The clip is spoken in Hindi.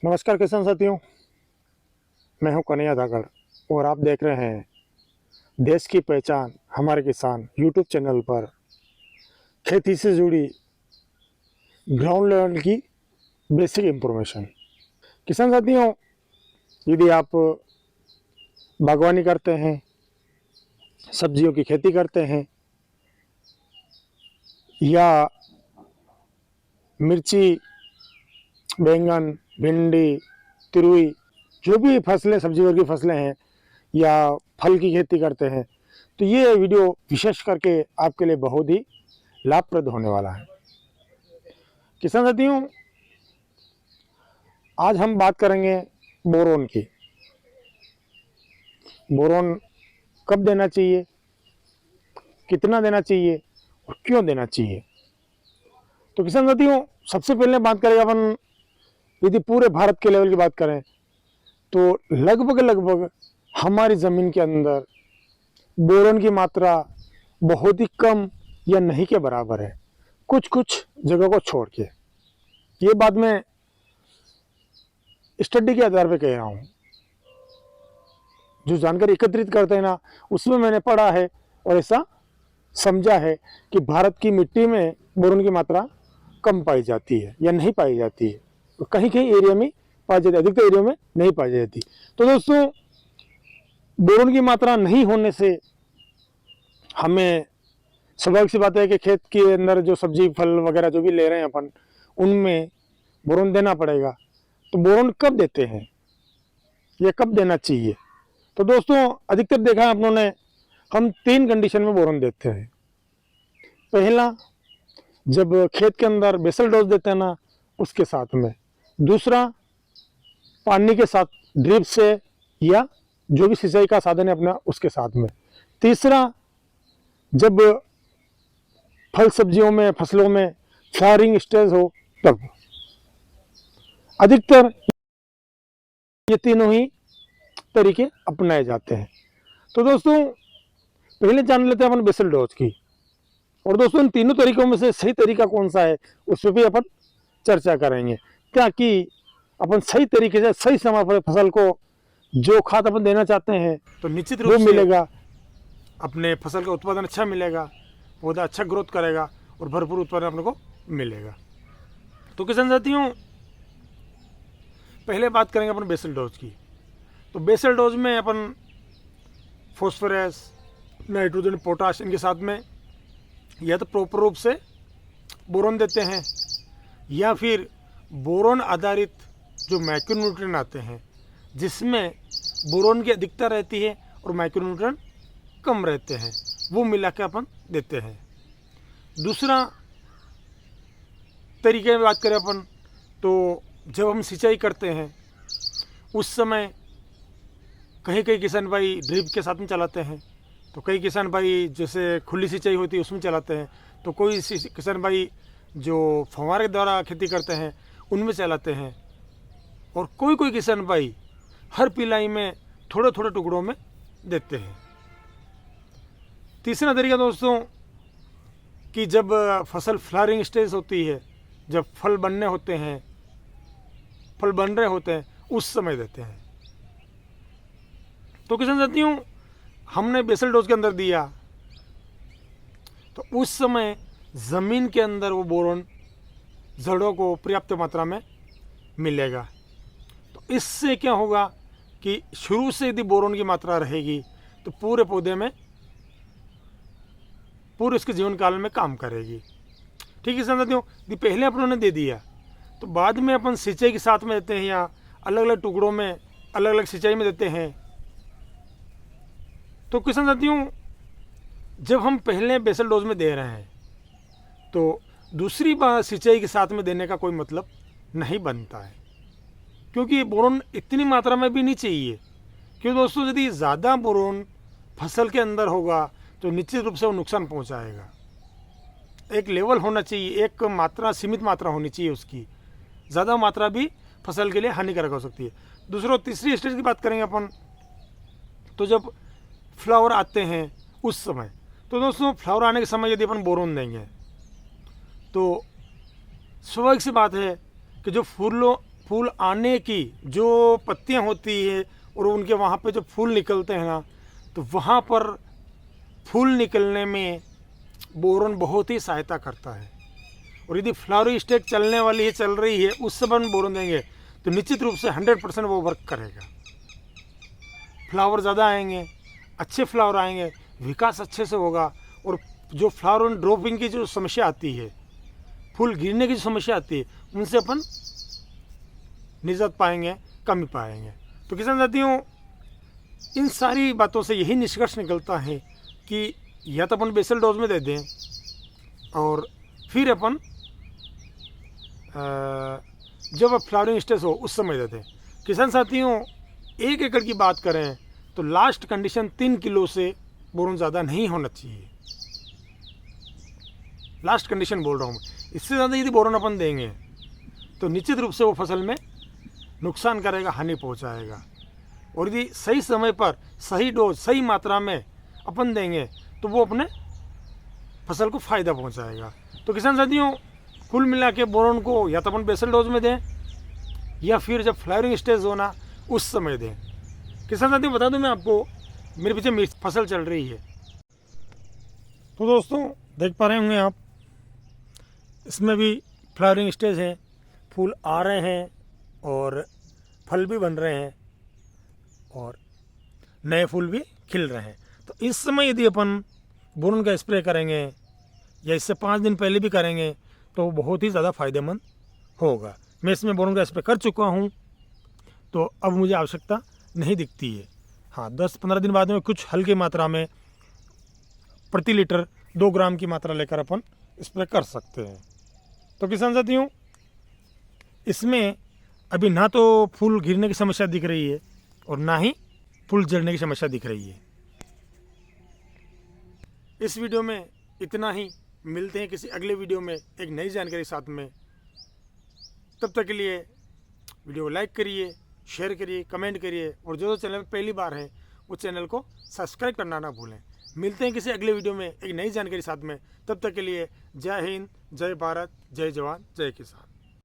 नमस्कार किसान साथियों, मैं हूं कन्हैया धाकड़ और आप देख रहे हैं देश की पहचान हमारे किसान यूट्यूब चैनल पर खेती से जुड़ी ग्राउंड लेवल की बेसिक इन्फॉर्मेशन। किसान साथियों, यदि आप बागवानी करते हैं, सब्जियों की खेती करते हैं या मिर्ची, बैंगन, भिंडी, तुरई, जो भी फसलें सब्जी वर्ग की फसलें हैं या फल की खेती करते हैं, तो ये वीडियो विशेष करके आपके लिए बहुत ही लाभप्रद होने वाला है। किसान साथियों, आज हम बात करेंगे बोरोन की। बोरोन कब देना चाहिए, कितना देना चाहिए और क्यों देना चाहिए। तो किसान साथियों, सबसे पहले बात करेंगे अपन, यदि पूरे भारत के लेवल की बात करें तो लगभग हमारी ज़मीन के अंदर बोरोन की मात्रा बहुत ही कम या नहीं के बराबर है, कुछ कुछ जगह को छोड़ के। ये बात मैं स्टडी के आधार पर कह रहा हूँ। जो जानकारी एकत्रित करते हैं ना, उसमें मैंने पढ़ा है और ऐसा समझा है कि भारत की मिट्टी में बोरोन की मात्रा कम पाई जाती है या नहीं पाई जाती है, तो कहीं कहीं एरिया में पाई जाती है, अधिकतर एरिया में नहीं पाई जाती। तो दोस्तों, बोरोन की मात्रा नहीं होने से हमें स्वाभाविक सी बात है कि खेत के अंदर जो सब्जी फल वगैरह जो भी ले रहे हैं अपन, उनमें बोरोन देना पड़ेगा। तो बोरोन कब देते हैं या कब देना चाहिए? तो दोस्तों, अधिकतर देखा है अपनों ने, हम 3 कंडीशन में बोरोन देते हैं। पहला, जब खेत के अंदर बेसल डोज देते हैं ना, उसके साथ में। दूसरा, पानी के साथ ड्रिप से या जो भी सिंचाई का साधन है अपना, उसके साथ में। तीसरा, जब फल सब्जियों में फसलों में फ्लावरिंग स्टेज हो तब। अधिकतर ये तीनों ही तरीके अपनाए जाते हैं। तो दोस्तों, पहले जान लेते हैं अपन बेसल डोज की। और दोस्तों, इन तीनों तरीकों में से सही तरीका कौन सा है उस पर भी अपन चर्चा करेंगे, ताकि अपन सही तरीके से सही समय पर फसल को जो खाद अपन देना चाहते हैं तो निश्चित रूप वो से मिलेगा, अपने फसल का उत्पादन अच्छा मिलेगा, पौधा अच्छा ग्रोथ करेगा और भरपूर उत्पादन अपने को मिलेगा। तो किसान साथियों, पहले बात करेंगे अपन बेसल डोज की। तो बेसल डोज में अपन फॉस्फोरस, नाइट्रोजन, पोटाश इनके साथ में या तो प्रॉपर रूप से बोरोन देते हैं, या फिर बोरोन आधारित जो माइक्रोन्यूट्रिएंट आते हैं जिसमें बोरोन की अधिकता रहती है और माइक्रोन्यूट्रिएंट कम रहते हैं, वो मिला के अपन देते हैं। दूसरा तरीके में बात करें अपन, तो जब हम सिंचाई करते हैं उस समय कहीं कहीं किसान भाई ड्रिप के साथ में चलाते हैं, तो कई किसान भाई जैसे खुली सिंचाई होती है उसमें चलाते हैं, तो कोई किसान भाई जो फव्वारे के द्वारा खेती करते हैं उनमें चलाते हैं, और कोई कोई किसान भाई हर पिलाई में थोड़े थोड़े टुकड़ों में देते हैं। तीसरा तरीका दोस्तों, कि जब फसल फ्लावरिंग स्टेज होती है, जब फल बनने होते हैं, फल बन रहे होते हैं, उस समय देते हैं। तो किसान साथियों, हमने बेसल डोज के अंदर दिया तो उस समय ज़मीन के अंदर वो बोरोन जड़ों को पर्याप्त मात्रा में मिलेगा। तो इससे क्या होगा कि शुरू से यदि बोरोन की मात्रा रहेगी तो पूरे पौधे में, पूरे उसके जीवन काल में काम करेगी। ठीक है साथियों, यदि पहले अपन ने दे दिया तो बाद में अपन सिंचाई के साथ में देते हैं या अलग अलग टुकड़ों में अलग अलग सिंचाई में देते हैं। तो किसान साथियों, जब हम पहले बेसल डोज में दे रहे हैं तो दूसरी बार सिंचाई के साथ में देने का कोई मतलब नहीं बनता है, क्योंकि बोरोन इतनी मात्रा में भी नहीं चाहिए। क्यों दोस्तों, यदि ज़्यादा बोरोन फसल के अंदर होगा तो निश्चित रूप से वो नुकसान पहुंचाएगा। एक लेवल होना चाहिए, एक मात्रा, सीमित मात्रा होनी चाहिए उसकी। ज़्यादा मात्रा भी फसल के लिए हानिकारक हो सकती है। दूसरा, तीसरी स्टेज की बात करेंगे अपन, तो जब फ्लावर आते हैं उस समय, तो दोस्तों फ्लावर आने के समय यदि अपन बोरोन देंगे तो स्वाभाविक सी बात है कि जो फूल आने की जो पत्तियां होती है और उनके वहाँ पे जो फूल निकलते हैं ना, तो वहाँ पर फूल निकलने में बोरोन बहुत ही सहायता करता है। और यदि फ्लावरिंग स्टेज चलने वाली है, चल रही है, उस समय हम बोरोन देंगे तो निश्चित रूप से 100% वो वर्क करेगा। फ्लावर ज़्यादा आएंगे, अच्छे फ्लावर आएंगे, विकास अच्छे से होगा, और जो फ्लावर ड्रॉपिंग की जो समस्या आती है, फूल गिरने की जो समस्या आती है, उनसे अपन निजात पाएंगे, कमी पाएंगे। तो किसान साथियों, इन सारी बातों से यही निष्कर्ष निकलता है कि या तो अपन बेसल डोज में दे दें और फिर अपन जब फ्लावरिंग स्टेज हो उस समय देते हैं। किसान साथियों, 1 एकड़ की बात करें तो लास्ट कंडीशन 3 किलो से बोरोन ज़्यादा नहीं होना चाहिए। लास्ट कंडीशन बोल रहा हूँ मैं। इससे ज़्यादा यदि बोरोन अपन देंगे तो निश्चित रूप से वो फसल में नुकसान करेगा, हानि पहुँचाएगा। और यदि सही समय पर सही डोज सही मात्रा में अपन देंगे तो वो अपने फसल को फ़ायदा पहुँचाएगा। तो किसान साथियों, कुल मिला के बोरोन को या तो अपन बेसल डोज में दें या फिर जब फ्लावरिंग स्टेज होना उस समय दें। किसान साथियों, बता दूं मैं आपको, मेरे पीछे मिर्च फसल चल रही है। तो दोस्तों, देख पा रहे होंगे आप, इसमें भी फ्लावरिंग स्टेज है, फूल आ रहे हैं और फल भी बन रहे हैं और नए फूल भी खिल रहे हैं। तो इस समय यदि अपन बोरोन का स्प्रे करेंगे या इससे 5 दिन पहले भी करेंगे तो बहुत ही ज़्यादा फायदेमंद होगा। मैं इसमें बोरोन का स्प्रे कर चुका हूँ, तो अब मुझे आवश्यकता नहीं दिखती है। हाँ, 10-15 दिन बाद में कुछ हल्की मात्रा में प्रति लीटर 2 ग्राम की मात्रा लेकर अपन स्प्रे कर सकते हैं। तो किसान साथियों, इसमें अभी ना तो फूल गिरने की समस्या दिख रही है और ना ही फूल जड़ने की समस्या दिख रही है। इस वीडियो में इतना ही। मिलते हैं किसी अगले वीडियो में एक नई जानकारी साथ में। तब तक के लिए वीडियो को लाइक करिए, शेयर करिए, कमेंट करिए, और जो चैनल में पहली बार है वो चैनल को सब्सक्राइब करना ना भूलें। मिलते हैं किसी अगले वीडियो में एक नई जानकारी साथ में। तब तक के लिए जय हिंद, जय भारत, जय जवान, जय किसान।